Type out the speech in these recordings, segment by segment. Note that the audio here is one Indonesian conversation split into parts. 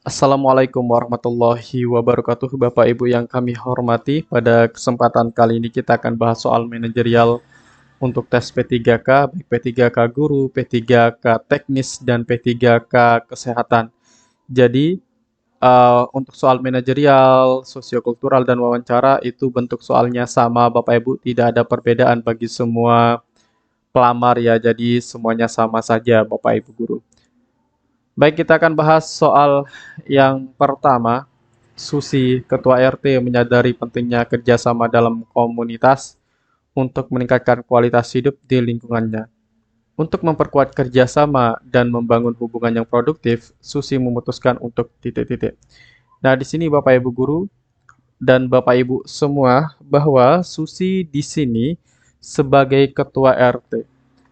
Assalamualaikum warahmatullahi wabarakatuh, Bapak Ibu yang kami hormati. Pada kesempatan kali ini kita akan bahas soal manajerial untuk tes P3K, baik P3K Guru, P3K Teknis, dan P3K Kesehatan. Jadi, untuk soal manajerial, sosiokultural, dan wawancara itu bentuk soalnya sama, Bapak Ibu. Tidak ada perbedaan bagi semua pelamar ya, jadi semuanya sama saja, Bapak Ibu Guru. Baik, kita akan bahas soal yang pertama. Susi, Ketua RT, menyadari pentingnya kerjasama dalam komunitas untuk meningkatkan kualitas hidup di lingkungannya. Untuk memperkuat kerjasama dan membangun hubungan yang produktif, Susi memutuskan untuk titik-titik. Nah, di sini Bapak Ibu Guru dan Bapak Ibu semua bahwa Susi di sini sebagai Ketua RT.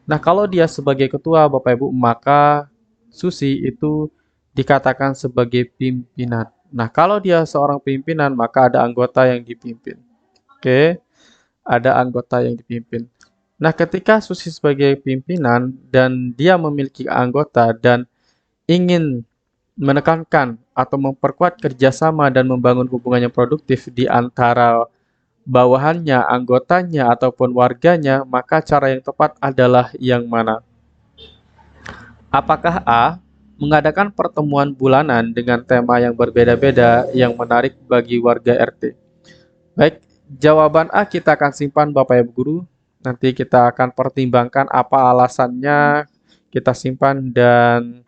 Nah, kalau dia sebagai ketua, Bapak Ibu, maka Susi itu dikatakan sebagai pimpinan. Nah, kalau dia seorang pimpinan, maka ada anggota yang dipimpin. Oke, ada anggota yang dipimpin. Nah, ketika Susi sebagai pimpinan dan dia memiliki anggota dan ingin menekankan atau memperkuat kerjasama dan membangun hubungan yang produktif di antara bawahannya, anggotanya, ataupun warganya, maka cara yang tepat adalah yang mana? Apakah A. Mengadakan pertemuan bulanan dengan tema yang berbeda-beda yang menarik bagi warga RT? Baik, jawaban A kita akan simpan Bapak Ibu Guru. Nanti kita akan pertimbangkan apa alasannya, kita simpan, dan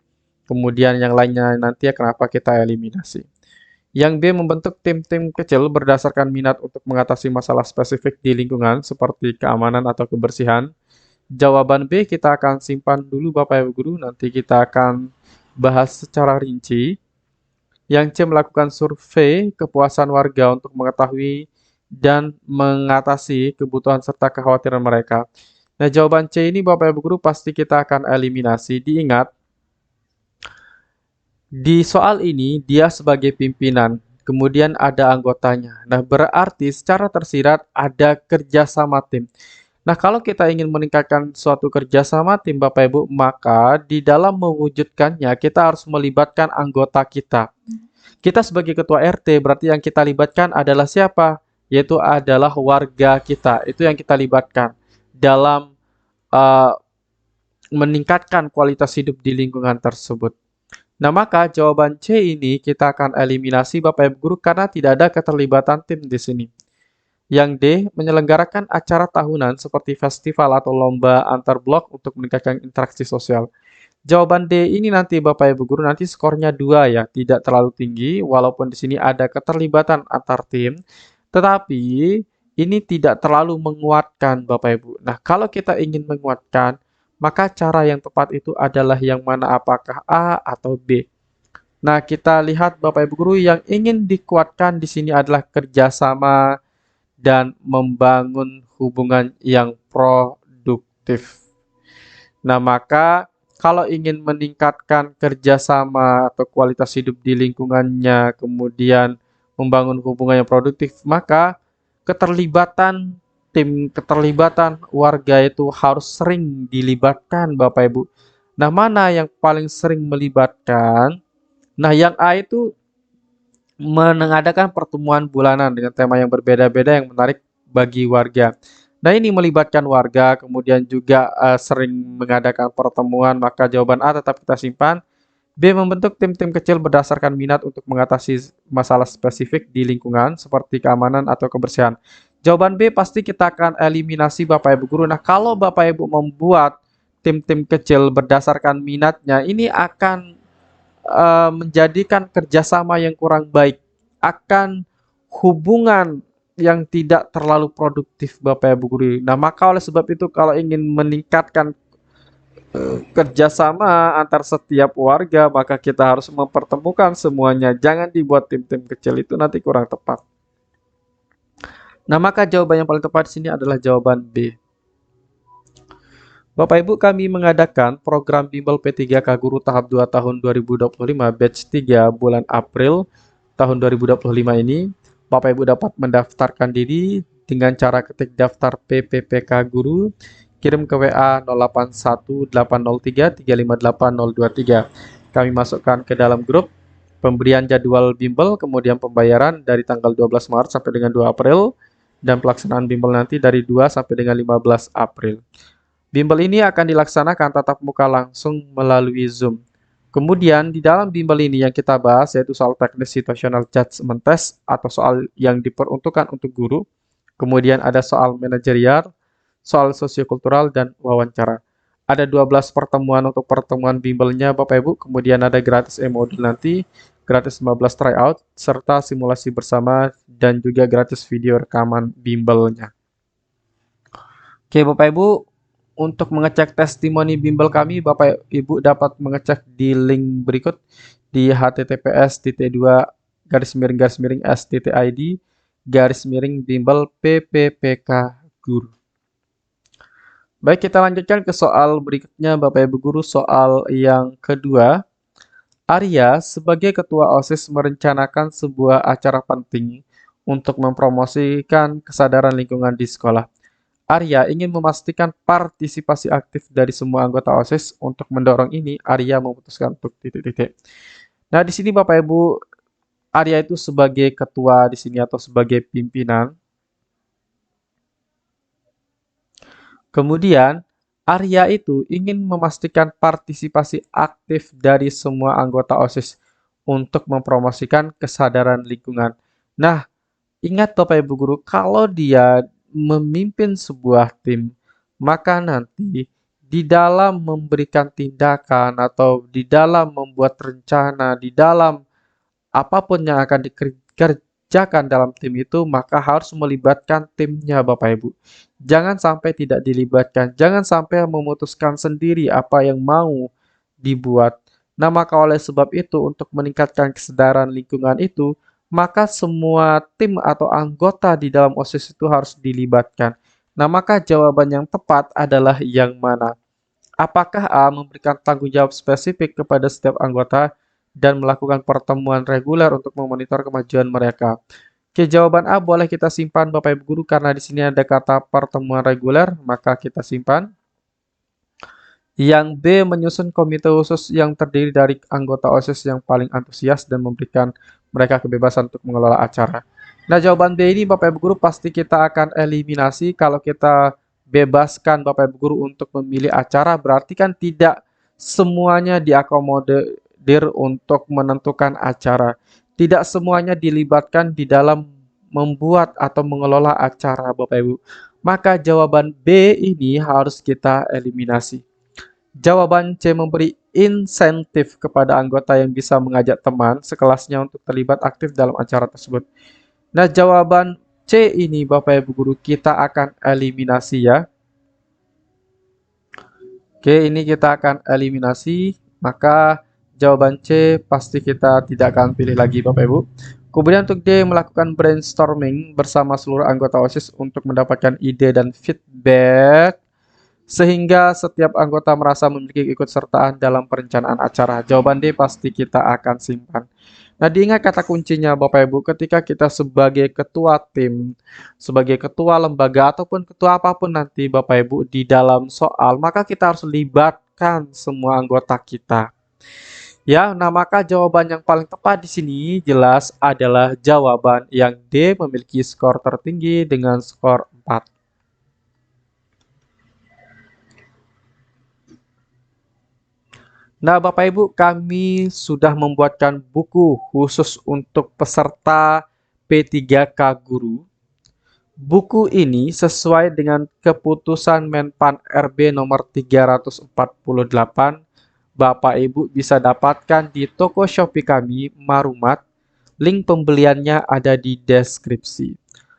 kemudian yang lainnya nanti kenapa kita eliminasi. Yang B. Membentuk tim-tim kecil berdasarkan minat untuk mengatasi masalah spesifik di lingkungan seperti keamanan atau kebersihan. Jawaban B kita akan simpan dulu Bapak Ibu Guru, nanti kita akan bahas secara rinci. Yang C. Melakukan survei kepuasan warga untuk mengetahui dan mengatasi kebutuhan serta kekhawatiran mereka. Nah, jawaban C ini Bapak Ibu Guru pasti kita akan eliminasi. Diingat, di soal ini dia sebagai pimpinan, kemudian ada anggotanya. Nah, berarti secara tersirat ada kerjasama tim. Nah, kalau kita ingin meningkatkan suatu kerjasama tim Bapak Ibu, maka di dalam mewujudkannya kita harus melibatkan anggota kita. Kita sebagai ketua RT berarti yang kita libatkan adalah siapa? Yaitu adalah warga kita. Itu yang kita libatkan dalam uh, meningkatkan kualitas hidup di lingkungan tersebut. Nah, maka jawaban C ini kita akan eliminasi Bapak Ibu Guru karena tidak ada keterlibatan tim di sini. Yang D, menyelenggarakan acara tahunan seperti festival atau lomba antar blok untuk meningkatkan interaksi sosial. Jawaban D ini nanti Bapak Ibu Guru nanti skornya 2 ya, tidak terlalu tinggi walaupun di sini ada keterlibatan antar tim, tetapi ini tidak terlalu menguatkan Bapak Ibu. Nah, kalau kita ingin menguatkan, maka cara yang tepat itu adalah yang mana, apakah A atau B. Nah, kita lihat Bapak Ibu Guru yang ingin dikuatkan di sini adalah kerjasama dan membangun hubungan yang produktif. Nah, maka kalau ingin meningkatkan kerjasama atau kualitas hidup di lingkungannya, kemudian membangun hubungan yang produktif, maka keterlibatan tim, keterlibatan warga itu harus sering dilibatkan, Bapak Ibu. Nah, mana yang paling sering melibatkan? Nah, yang A itu mengadakan pertemuan bulanan dengan tema yang berbeda-beda yang menarik bagi warga. Nah, ini melibatkan warga, kemudian juga sering mengadakan pertemuan, maka jawaban A tetap kita simpan. B. Membentuk tim-tim kecil berdasarkan minat untuk mengatasi masalah spesifik di lingkungan seperti keamanan atau kebersihan. Jawaban B pasti kita akan eliminasi Bapak Ibu Guru. Nah, kalau Bapak Ibu membuat tim-tim kecil berdasarkan minatnya, ini akan menjadikan kerjasama yang kurang baik, akan hubungan yang tidak terlalu produktif Bapak Ibu Guru. Nah, maka oleh sebab itu kalau ingin meningkatkan kerjasama antar setiap warga, maka kita harus mempertemukan semuanya. Jangan dibuat tim-tim kecil, itu nanti kurang tepat. Nah, maka jawaban yang paling tepat di sini adalah jawaban B. Bapak Ibu, kami mengadakan program Bimbel P3K Guru tahap 2 tahun 2025 batch 3 bulan April tahun 2025 ini. Bapak Ibu dapat mendaftarkan diri dengan cara ketik daftar PPPK Guru, kirim ke WA 081803358023. Kami masukkan ke dalam grup Pemberian jadwal bimbel, kemudian pembayaran dari tanggal 12 Maret sampai dengan 2 April, dan pelaksanaan bimbel nanti dari 2 sampai dengan 15 April. Bimbel ini akan dilaksanakan tatap muka langsung melalui Zoom. Kemudian di dalam bimbel ini yang kita bahas yaitu soal teknis situational judgment test atau soal yang diperuntukkan untuk guru. Kemudian ada soal manajerial, soal sosiokultural, dan wawancara. Ada 12 pertemuan untuk pertemuan bimbelnya Bapak Ibu, kemudian ada gratis e-modul nanti, gratis 15 tryout, serta simulasi bersama, dan juga gratis video rekaman bimbelnya. Oke Bapak Ibu, untuk mengecek testimoni bimbel kami, Bapak Ibu dapat mengecek di link berikut di https://s.id/bimbel PPPK Guru. Baik, kita lanjutkan ke soal berikutnya Bapak Ibu Guru, soal yang kedua. Arya sebagai ketua OSIS merencanakan sebuah acara penting untuk mempromosikan kesadaran lingkungan di sekolah. Arya ingin memastikan partisipasi aktif dari semua anggota OSIS. Untuk mendorong ini, Arya memutuskan untuk titik-titik. Nah, di sini Bapak Ibu, Arya itu sebagai ketua di sini atau sebagai pimpinan. Kemudian, Arya itu ingin memastikan partisipasi aktif dari semua anggota OSIS untuk mempromosikan kesadaran lingkungan. Nah, ingat Bapak Ibu Guru, kalau dia memimpin sebuah tim, maka nanti di dalam memberikan tindakan atau di dalam membuat rencana, di dalam apapun yang akan dikerjakan dalam tim itu, maka harus melibatkan timnya Bapak Ibu. Jangan sampai tidak dilibatkan, jangan sampai memutuskan sendiri apa yang mau dibuat. Nah, maka oleh sebab itu, untuk meningkatkan kesadaran lingkungan itu, maka semua tim atau anggota di dalam OSIS itu harus dilibatkan. Nah, maka jawaban yang tepat adalah yang mana? Apakah A memberikan tanggung jawab spesifik kepada setiap anggota dan melakukan pertemuan reguler untuk memonitor kemajuan mereka? Oke, jawaban A boleh kita simpan Bapak Ibu Guru karena di sini ada kata pertemuan reguler, maka kita simpan. Yang B menyusun komite khusus yang terdiri dari anggota OSIS yang paling antusias dan memberikan mereka kebebasan untuk mengelola acara. Nah, jawaban B ini Bapak Ibu Guru pasti kita akan eliminasi. Kalau kita bebaskan Bapak Ibu Guru untuk memilih acara, berarti kan tidak semuanya diakomodir untuk menentukan acara. Tidak semuanya dilibatkan di dalam membuat atau mengelola acara Bapak Ibu. Maka jawaban B ini harus kita eliminasi. Jawaban C memberi insentif kepada anggota yang bisa mengajak teman sekelasnya untuk terlibat aktif dalam acara tersebut. Nah, jawaban C ini Bapak Ibu Guru kita akan eliminasi ya. Oke, ini kita akan eliminasi. Maka jawaban C pasti kita tidak akan pilih lagi Bapak Ibu. Kemudian untuk D, melakukan brainstorming bersama seluruh anggota OSIS untuk mendapatkan ide dan feedback sehingga setiap anggota merasa memiliki keikutsertaan dalam perencanaan acara. Jawaban D pasti kita akan simpan. Nah, diingat kata kuncinya Bapak Ibu, ketika kita sebagai ketua tim, sebagai ketua lembaga ataupun ketua apapun nanti Bapak Ibu di dalam soal, maka kita harus libatkan semua anggota kita. Ya, nah maka jawaban yang paling tepat di sini jelas adalah jawaban yang D memiliki skor tertinggi dengan skor 4. Nah, Bapak Ibu, kami sudah membuatkan buku khusus untuk peserta P3K Guru. Buku ini sesuai dengan keputusan Menpan RB nomor 348. Bapak Ibu bisa dapatkan di toko Shopee kami, Marumat. Link pembeliannya ada di deskripsi.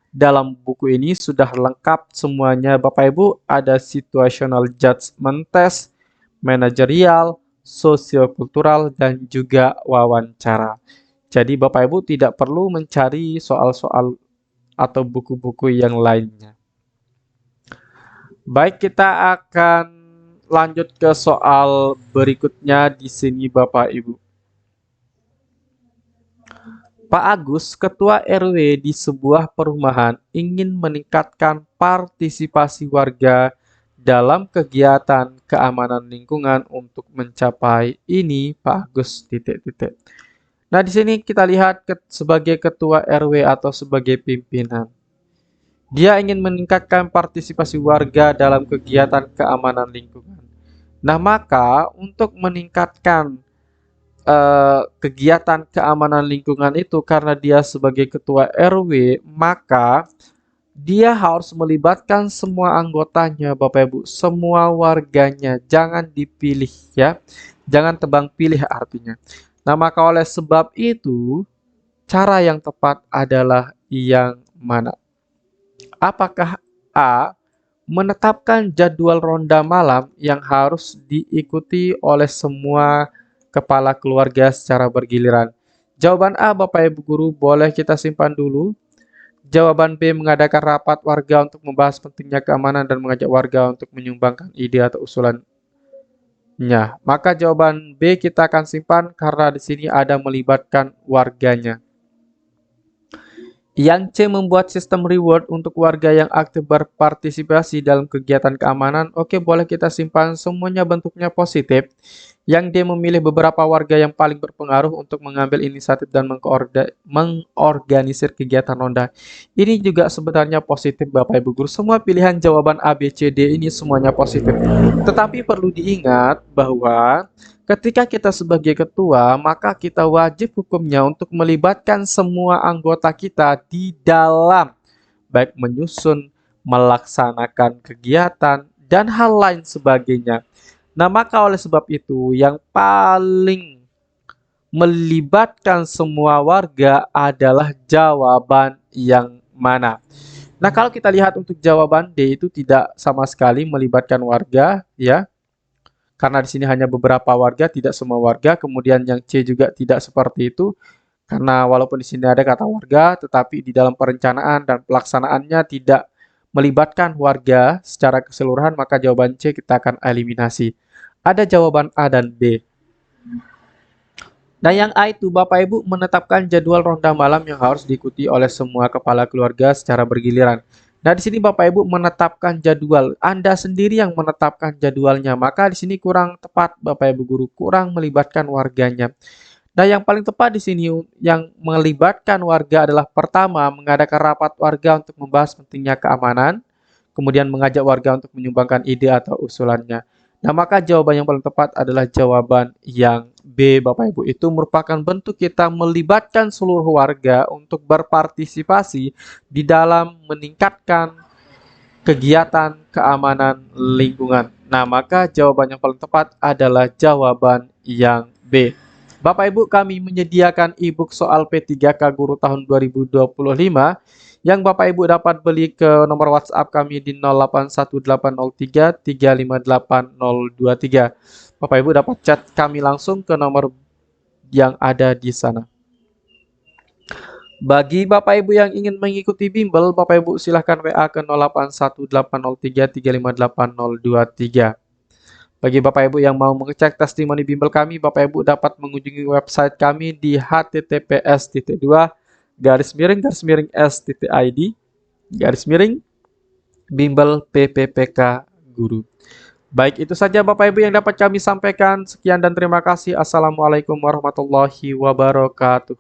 Dalam buku ini sudah lengkap semuanya Bapak Ibu, ada situational judgment test, manajerial, sosiokultural, dan juga wawancara. Jadi Bapak Ibu tidak perlu mencari soal-soal atau buku-buku yang lainnya. Baik, kita akan lanjut ke soal berikutnya di sini Bapak Ibu. Pak Agus, ketua RW di sebuah perumahan, ingin meningkatkan partisipasi warga dalam kegiatan keamanan lingkungan untuk mencapai ini Pak Agus ... Nah, di sini kita lihat sebagai ketua RW atau sebagai pimpinan. Dia ingin meningkatkan partisipasi warga dalam kegiatan keamanan lingkungan. Nah, maka untuk meningkatkan kegiatan keamanan lingkungan itu karena dia sebagai ketua RW, maka dia harus melibatkan semua anggotanya, Bapak Ibu, semua warganya. Jangan dipilih ya. Jangan tebang pilih artinya. Nah, maka oleh sebab itu, cara yang tepat adalah yang mana? Apakah A. Menetapkan jadwal ronda malam yang harus diikuti oleh semua kepala keluarga secara bergiliran? Jawaban A, Bapak Ibu Guru, boleh kita simpan dulu. Jawaban B, mengadakan rapat warga untuk membahas pentingnya keamanan dan mengajak warga untuk menyumbangkan ide atau usulannya. Maka jawaban B kita akan simpan karena di sini ada melibatkan warganya. Yang C, membuat sistem reward untuk warga yang aktif berpartisipasi dalam kegiatan keamanan. Oke, boleh kita simpan, semuanya bentuknya positif. Yang D, memilih beberapa warga yang paling berpengaruh untuk mengambil inisiatif dan mengorganisir kegiatan ronda. Ini juga sebenarnya positif, Bapak Ibu Guru. Semua pilihan jawaban A, B, C, D ini semuanya positif. Tetapi perlu diingat bahwa ketika kita sebagai ketua, maka kita wajib hukumnya untuk melibatkan semua anggota kita di dalam baik menyusun, melaksanakan kegiatan, dan hal lain sebagainya. Nah, maka oleh sebab itu, yang paling melibatkan semua warga adalah jawaban yang mana? Nah, kalau kita lihat untuk jawaban D itu tidak sama sekali melibatkan warga, ya. Karena di sini hanya beberapa warga, tidak semua warga. Kemudian yang C juga tidak seperti itu. Karena walaupun di sini ada kata warga, tetapi di dalam perencanaan dan pelaksanaannya tidak melibatkan warga secara keseluruhan, maka jawaban C kita akan eliminasi. Ada jawaban A dan B. Nah, yang A itu Bapak Ibu menetapkan jadwal ronda malam yang harus diikuti oleh semua kepala keluarga secara bergiliran. Nah, di sini Bapak Ibu menetapkan jadwal. Anda sendiri yang menetapkan jadwalnya. Maka di sini kurang tepat Bapak Ibu Guru, kurang melibatkan warganya. Nah, yang paling tepat di sini yang melibatkan warga adalah pertama, mengadakan rapat warga untuk membahas pentingnya keamanan, kemudian mengajak warga untuk menyumbangkan ide atau usulannya. Nah, maka jawaban yang paling tepat adalah jawaban yang B, Bapak Ibu. Itu merupakan bentuk kita melibatkan seluruh warga untuk berpartisipasi di dalam meningkatkan kegiatan keamanan lingkungan. Nah, maka jawaban yang paling tepat adalah jawaban yang B. Bapak Ibu, kami menyediakan e-book soal P3K Guru tahun 2025 yang Bapak Ibu dapat beli ke nomor WhatsApp kami di 081803358023. Bapak Ibu dapat chat kami langsung ke nomor yang ada di sana. Bagi Bapak Ibu yang ingin mengikuti bimbel, Bapak Ibu silahkan WA ke 081803358023. Bagi Bapak Ibu yang mau mengecek testimoni bimbel kami, Bapak Ibu dapat mengunjungi website kami di https://s.id/bimbel PPPK Guru. Baik, itu saja Bapak Ibu yang dapat kami sampaikan. Sekian dan terima kasih. Assalamualaikum warahmatullahi wabarakatuh.